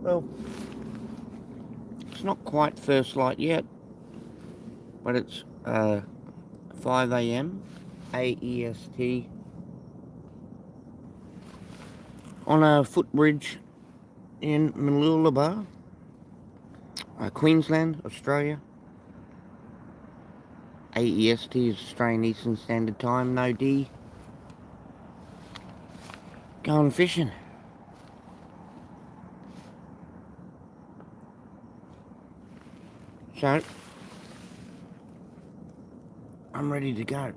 Well, it's not quite first light yet, but it's 5 a.m. AEST on a footbridge in Mooloolaba, Queensland, Australia. AEST is Australian Eastern Standard Time, no D. Going fishing. So, I'm ready to go.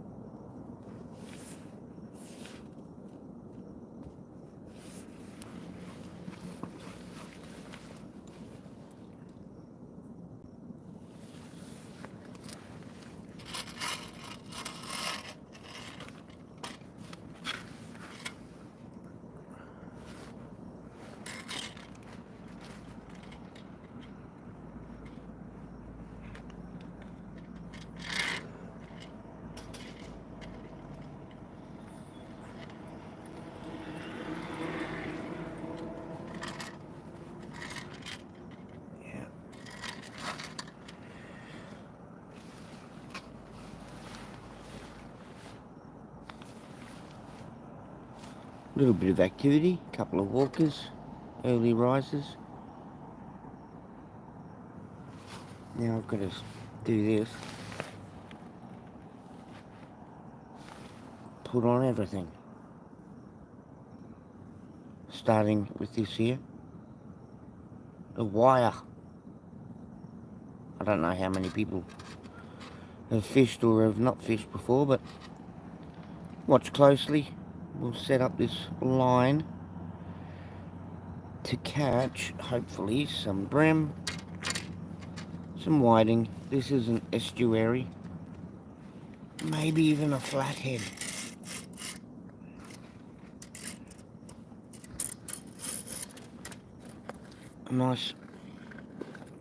A little bit of activity, a couple of walkers, early risers. Now I've got to do this. Put on everything. Starting with this here. A wire. I don't know how many people have fished or have not fished before, but watch closely. We'll set up this line to catch, hopefully, some bream, some whiting. This is an estuary, maybe even a flathead. A nice,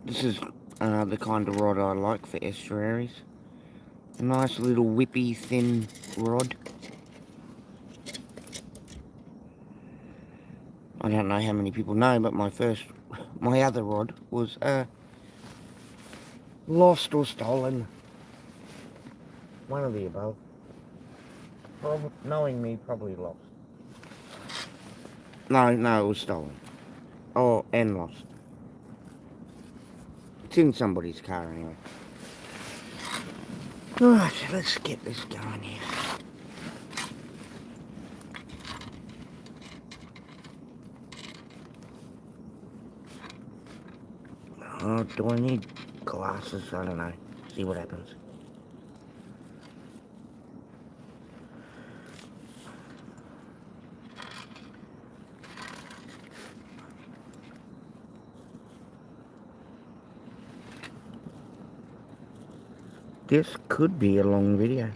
this is the kind of rod I like for estuaries. A nice little whippy thin rod. I don't know how many people know, but my other rod was lost or stolen. One of the above. Knowing me, probably lost. No, it was stolen. Oh, and lost. It's in somebody's car anyway. Right, let's get this going here. Oh, do I need glasses? I don't know. See what happens. This could be a long video.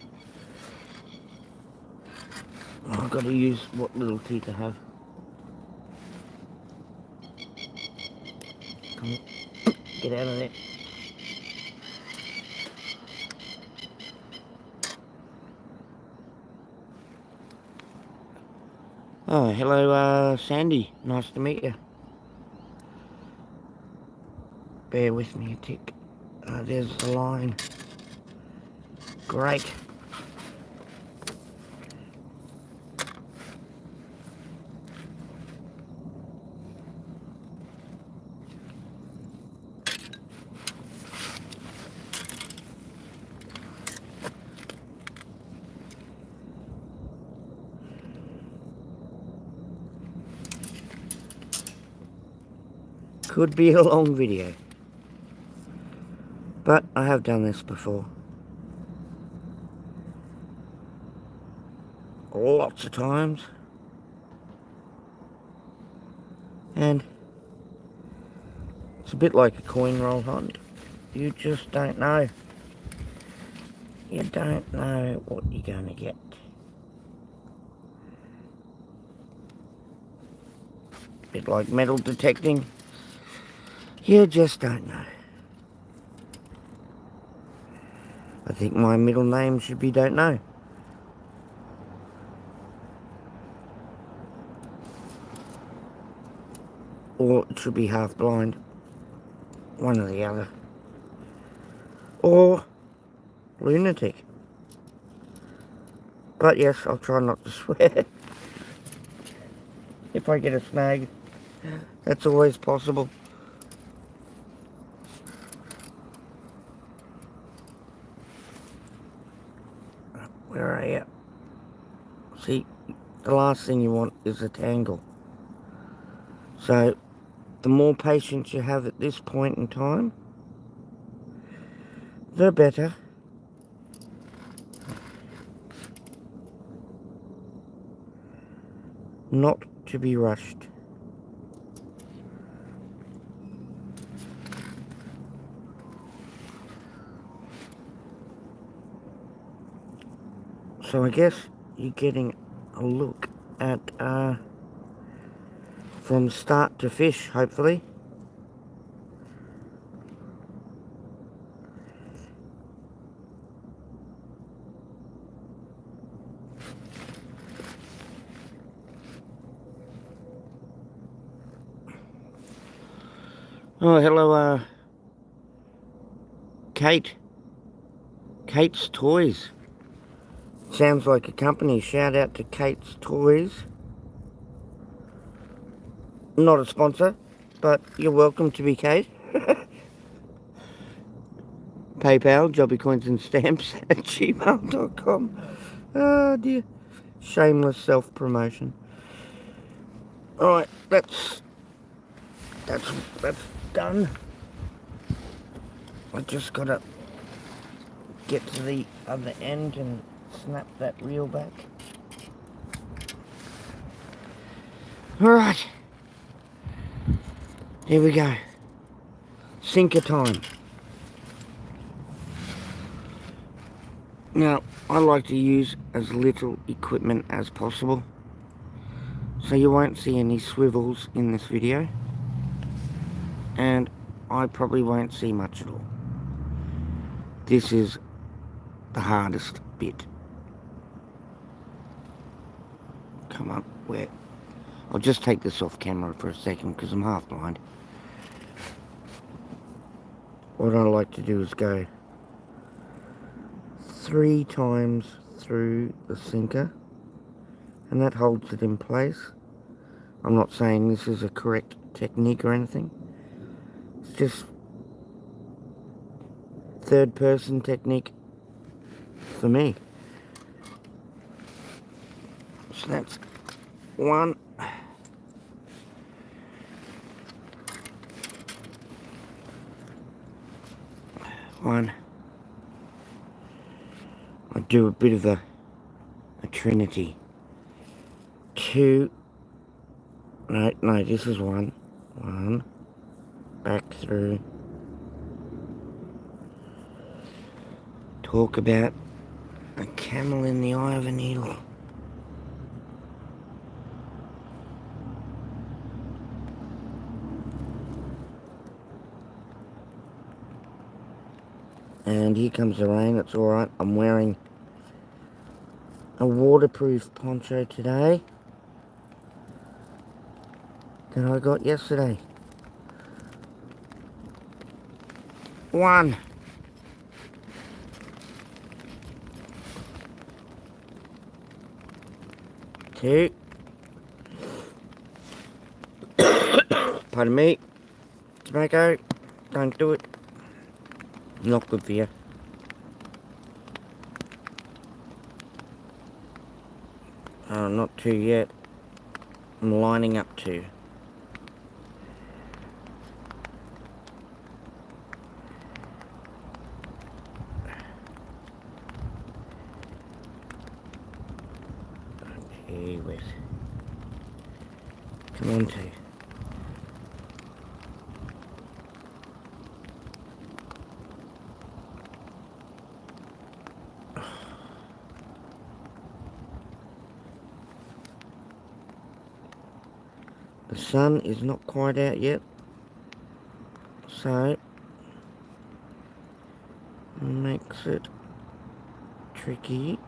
I've got to use what little teeth I have. Come on. Get out of there. Oh, hello, Sandy. Nice to meet you. Bear with me a tick. There's the line. Great. Could be a long video, but I have done this before. Lots of times. And it's a bit like a coin roll hunt. You just don't know. You don't know what you're going to get. A bit like metal detecting. You just don't know. I think my middle name should be Don't Know. or it should be half blind, one or the other, or lunatic. But yes, I'll try not to swear. If I get a snag, that's always possible. Where are you? See, the last thing you want is a tangle. So, the more patience you have at this point in time, the better. Not to be rushed. So I guess you're getting a look at from start to fish, hopefully. Oh, hello, Kate. Kate's Toys. Sounds like a company. Shout out to Kate's Toys. Not a sponsor, but you're welcome to be Kate. PayPal, jobbiecoinsandstamps at gmail.com. Oh dear. Shameless self-promotion. Alright, that's done. I just gotta get to the other end and snap that reel back. Alright. Here we go. Sinker time. Now, I like to use as little equipment as possible, so you won't see any swivels in this video, and I probably won't see much at all. This is the hardest bit. Come on, where? I'll just take this off camera for a second because I'm half blind. What I like to do is go 3 times through the sinker, and that holds it in place. I'm not saying this is a correct technique or anything. It's just third person technique for me. So that's one. I do a bit of a trinity. 2. No, this is 1. 1. Back through. Talk about a camel in the eye of a needle. And here comes the rain. It's alright. I'm wearing a waterproof poncho today that I got yesterday. 1. 2. Pardon me. Tobacco. Don't do it. Not good for you. Oh, not 2 yet. I'm lining up 2. Okay, wait. Come on, 2. The sun is not quite out yet, so makes it tricky.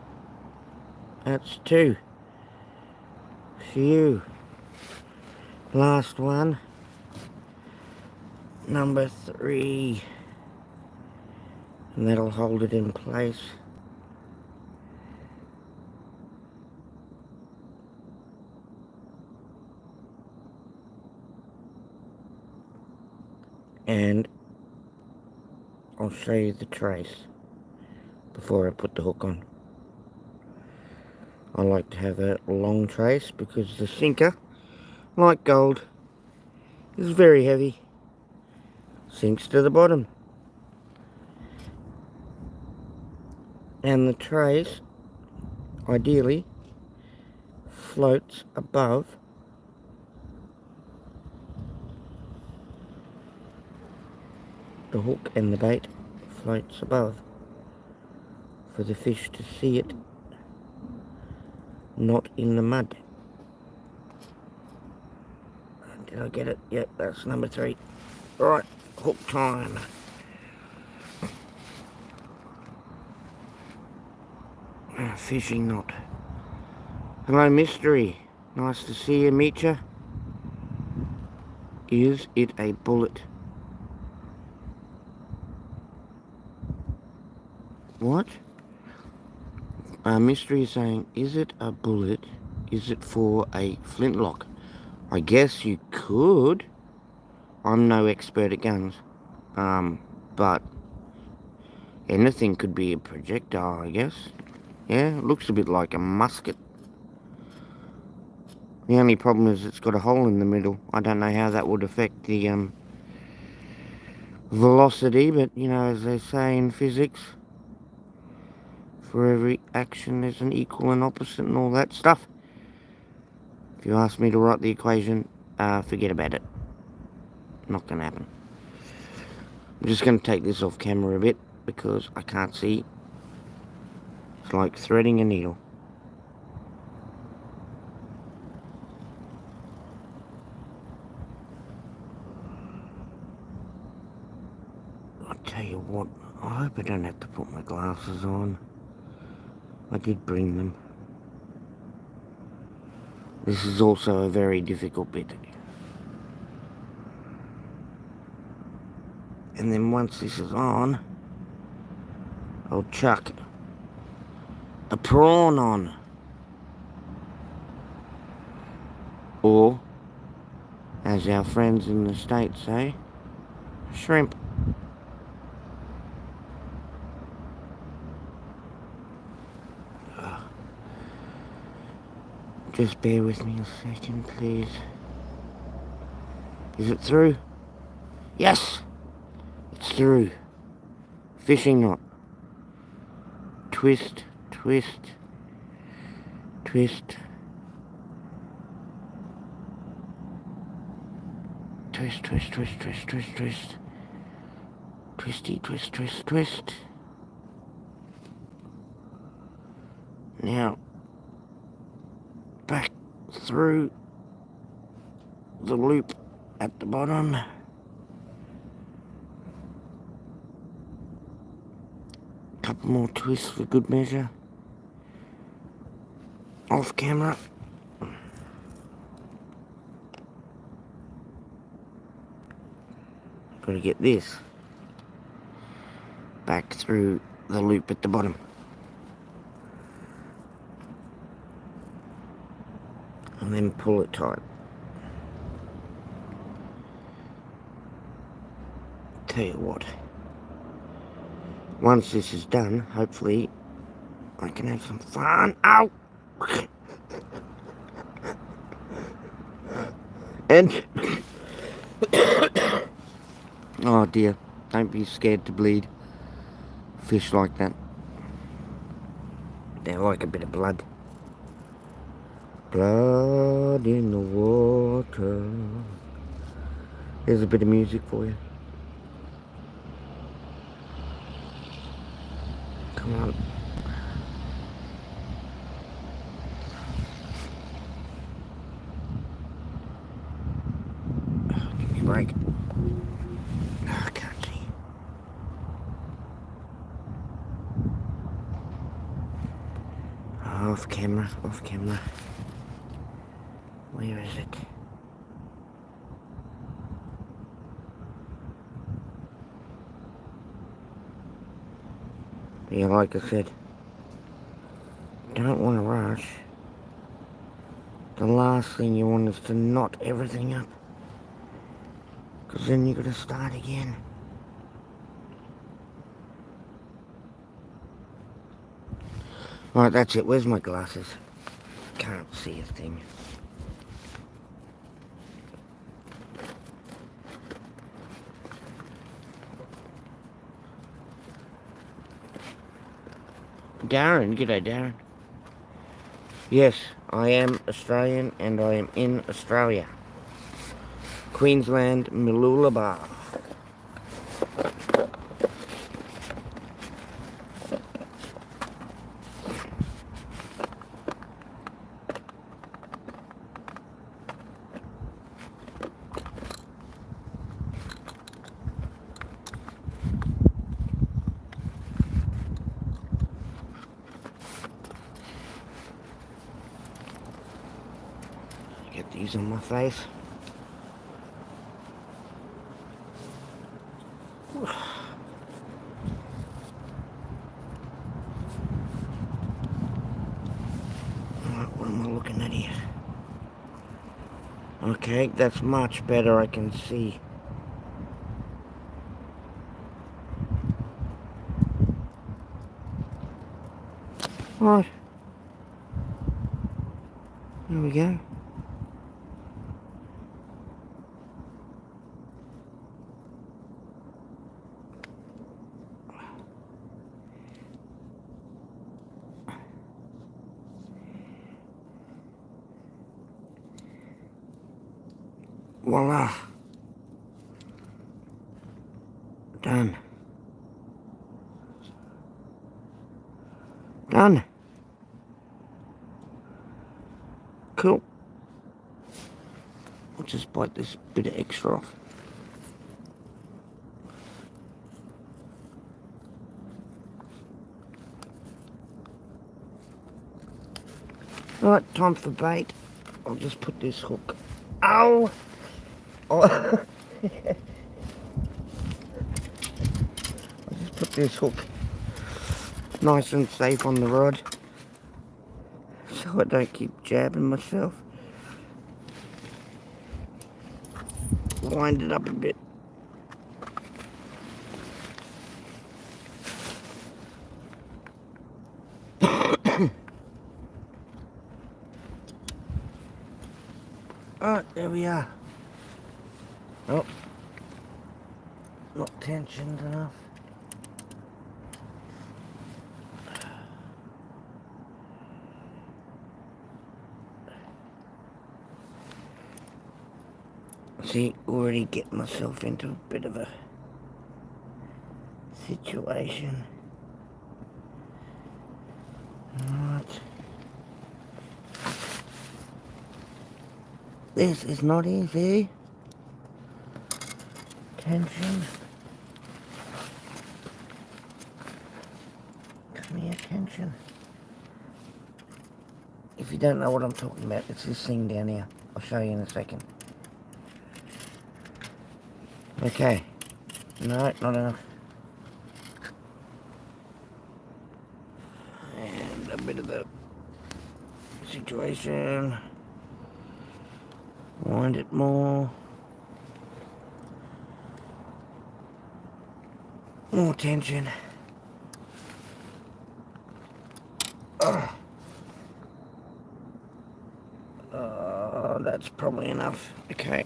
That's 2. Phew. Last one. number 3, and that'll hold it in place. And I'll show you the trace before I put the hook on. I like to have a long trace because the sinker, like gold, is very heavy. Sinks to the bottom. And the trace, ideally, floats above the hook, and the bait floats above for the fish to see it, not in the mud. Did I get it? Yep, that's number 3. Right, hook time. Fishing knot. Hello, mystery. Nice to see you, meet ya. Is it a bullet? What? Mystery is saying, is it a bullet? Is it for a flintlock? I guess you could. I'm no expert at guns. But anything could be a projectile, I guess. Yeah, it looks a bit like a musket. The only problem is it's got a hole in the middle. I don't know how that would affect the velocity, but you know, as they say in physics, for every action there's an equal and opposite and all that stuff. If you ask me to write the equation, forget about it. Not going to happen. I'm just going to take this off camera a bit because I can't see. It's like threading a needle. I'll tell you what, I hope I don't have to put my glasses on. I did bring them. This is also a very difficult bit. And then once this is on, I'll chuck a prawn on. Or, as our friends in the States say, shrimp. Just bear with me a second, please. Is it through? Yes! It's through. Fishing knot. Twist, twist, twist. Twist, twist, twist, twist, twist, twist. Twisty, twist, twist, twist. Now, back through the loop at the bottom. Couple more twists for good measure. Off camera. Gotta get this back through the loop at the bottom. And then pull it tight. Tell you what, once this is done, hopefully I can have some fun. Ow! And oh dear, don't be scared to bleed. Fish like that, they like a bit of blood. Blood in the water. Here's a bit of music for you. Come on. Give me a break. I can't see. Off camera, off camera. Where is it? Yeah, like I said, don't want to rush. The last thing you want is to knot everything up, because then you've got to start again. Alright, that's it. Where's my glasses? Can't see a thing. Darren, g'day Darren. Yes, I am Australian and I am in Australia. Queensland, Mooloolaba. Get these on my face. What am I looking at here? Okay, that's much better, I can see. Right. There we go. Voila. Done. Done. Cool. I'll just bite this bit of extra off. Right, time for bait. I'll just put this hook. Ow! Oh. I'll just put this hook nice and safe on the rod so I don't keep jabbing myself. Wind it up a bit. Alright, there we are. Oh, not tensioned enough. See, already getting myself into a bit of a situation. Alright. This is not easy. Tension. Come here, tension. If you don't know what I'm talking about, it's this thing down here. I'll show you in a second. Okay. No, not enough. And a bit of the situation. Wind it more. More tension. That's probably enough. Okay.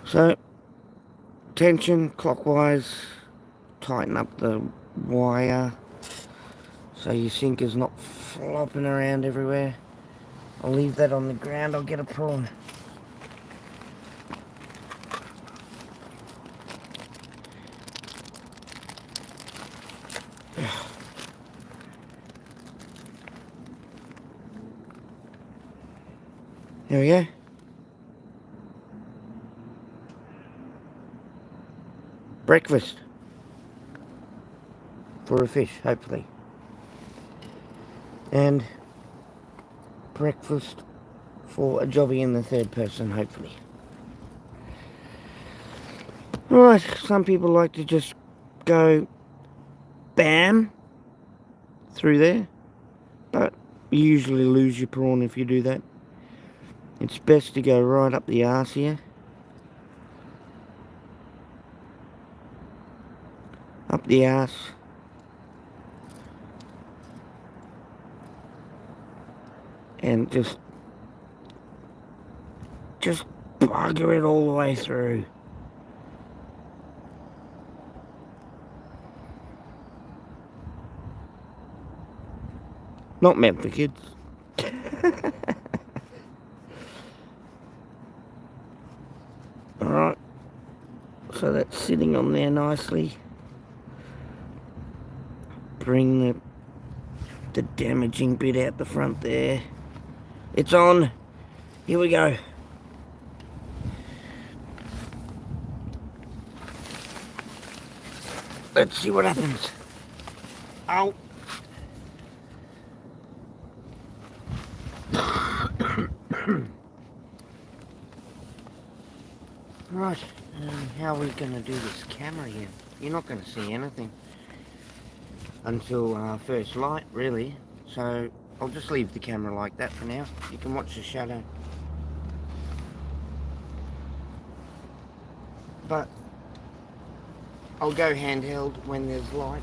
So, tension clockwise. Tighten up the wire so your sinker's not flopping around everywhere. I'll leave that on the ground. I'll get a prawn. There we go. Breakfast for a fish, hopefully. And breakfast for a Jobbie in the third person, hopefully. Alright, some people like to just go bam, through there. But you usually lose your prawn if you do that. It's best to go right up the arse here. Up the arse. And just bugger it all the way through. Not meant for kids. Alright. So that's sitting on there nicely. Bring the damaging bit out the front there. It's on. Here we go. Let's see what happens. Ow. Right, how are we going to do this camera here? You're not going to see anything until first light, really. So I'll just leave the camera like that for now. You can watch the shadow. But I'll go handheld when there's light.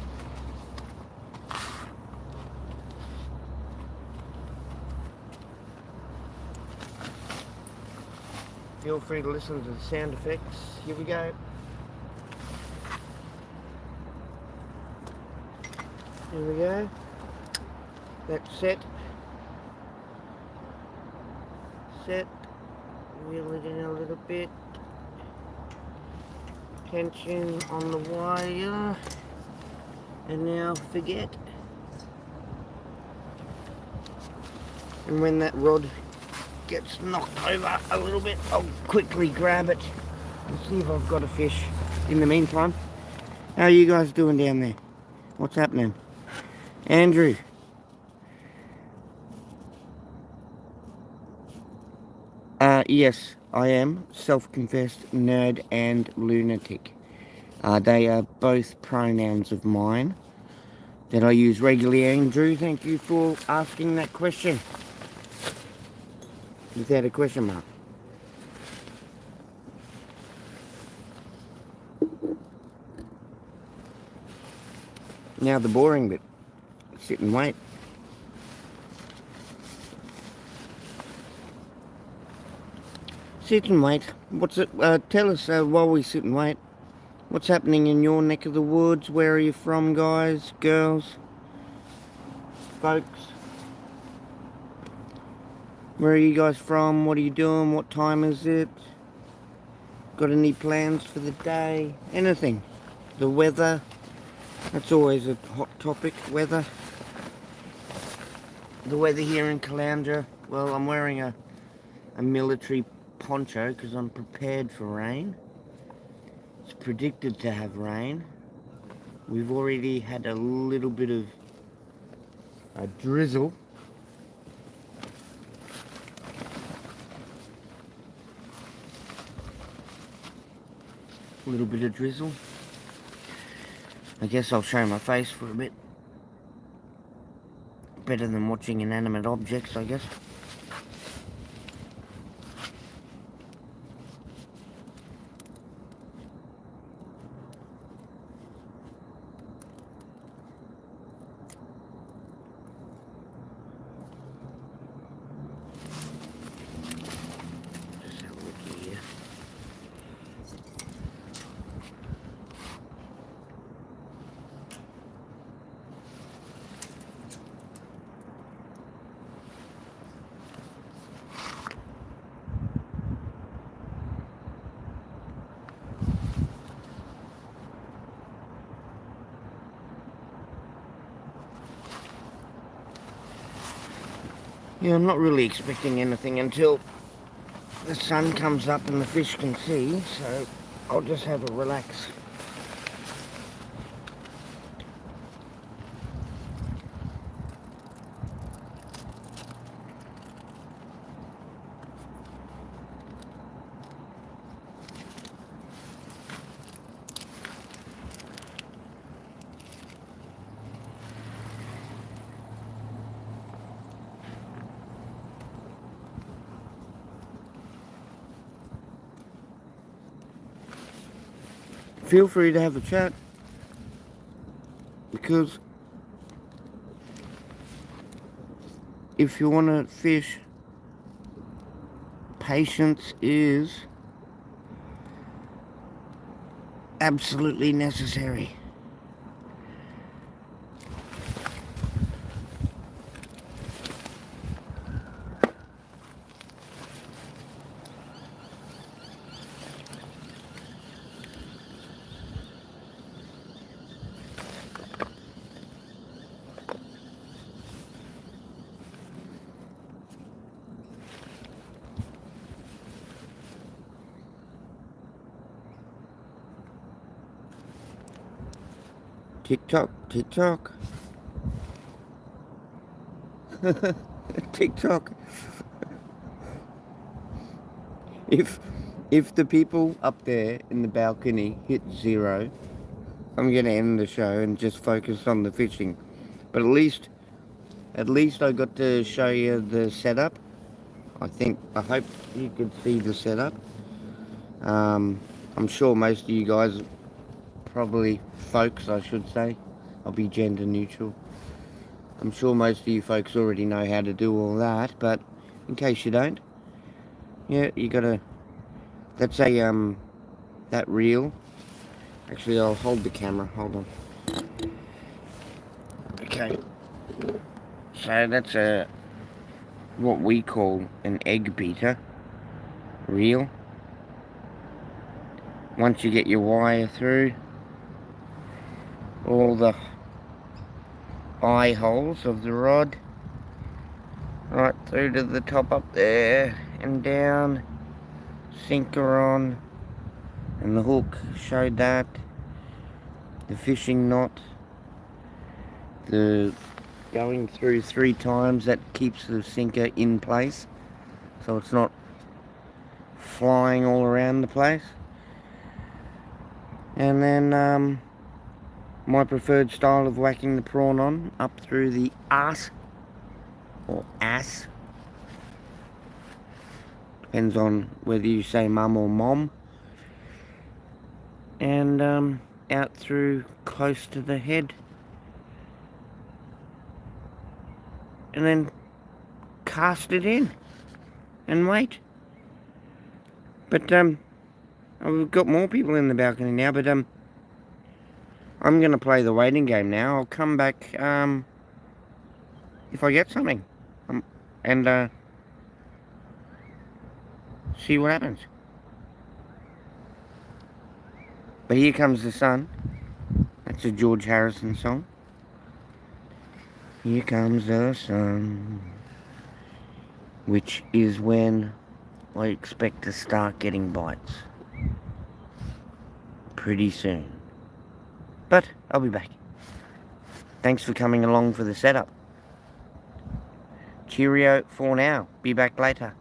Feel free to listen to the sound effects. Here we go. Here we go. That's set. Set. Wheel it in a little bit. Tension on the wire. And now forget. And when that rod gets knocked over a little bit, I'll quickly grab it and see if I've got a fish. In the meantime, how are you guys doing down there? What's happening? Andrew. Yes, I am self-confessed nerd and lunatic. They are both pronouns of mine that I use regularly. Andrew, thank you for asking that question. Without a question mark. Now the boring bit. Sit and wait. Sit and wait. What's it? Tell us while we sit and wait. What's happening in your neck of the woods? Where are you from, guys, girls, folks? Where are you guys from? What are you doing? What time is it? Got any plans for the day? Anything? The weather? That's always a hot topic, weather. The weather here in Caloundra. Well, I'm wearing a military poncho because I'm prepared for rain. It's predicted to have rain. We've already had a little bit of a drizzle. A little bit of drizzle. I guess I'll show my face for a bit. Better than watching inanimate objects, I guess. Just have a look here. Yeah, I'm not really expecting anything until the sun comes up and the fish can see, so I'll just have a relax. feel free to have a chat, because if you want to fish, patience is absolutely necessary. TikTok, TikTok. TikTok. If the people up there in the balcony hit 0, I'm gonna end the show and just focus on the fishing. But at least I got to show you the setup. I hope you could see the setup. I'm sure most of you guys, probably folks I should say, I'll be gender neutral. I'm sure most of you folks already know how to do all that, but in case you don't, yeah, you gotta, that's a, that reel. Actually, I'll hold the camera, hold on. Okay, so that's what we call an egg beater reel. Once you get your wire through all the eye holes of the rod, right through to the top up there and down, sinker on, and the hook showed that, the fishing knot, the going through 3 times, that keeps the sinker in place so it's not flying all around the place. And then my preferred style of whacking the prawn on, up through the arse, or ass, depends on whether you say mum or mom, and out through close to the head, and then cast it in and wait. But we've got more people in the balcony now, but I'm going to play the waiting game now. I'll come back if I get something, and see what happens. But here comes the sun. That's a George Harrison song. Here comes the sun, which is when I expect to start getting bites. Pretty soon. But I'll be back. Thanks for coming along for the setup. Cheerio for now. Be back later.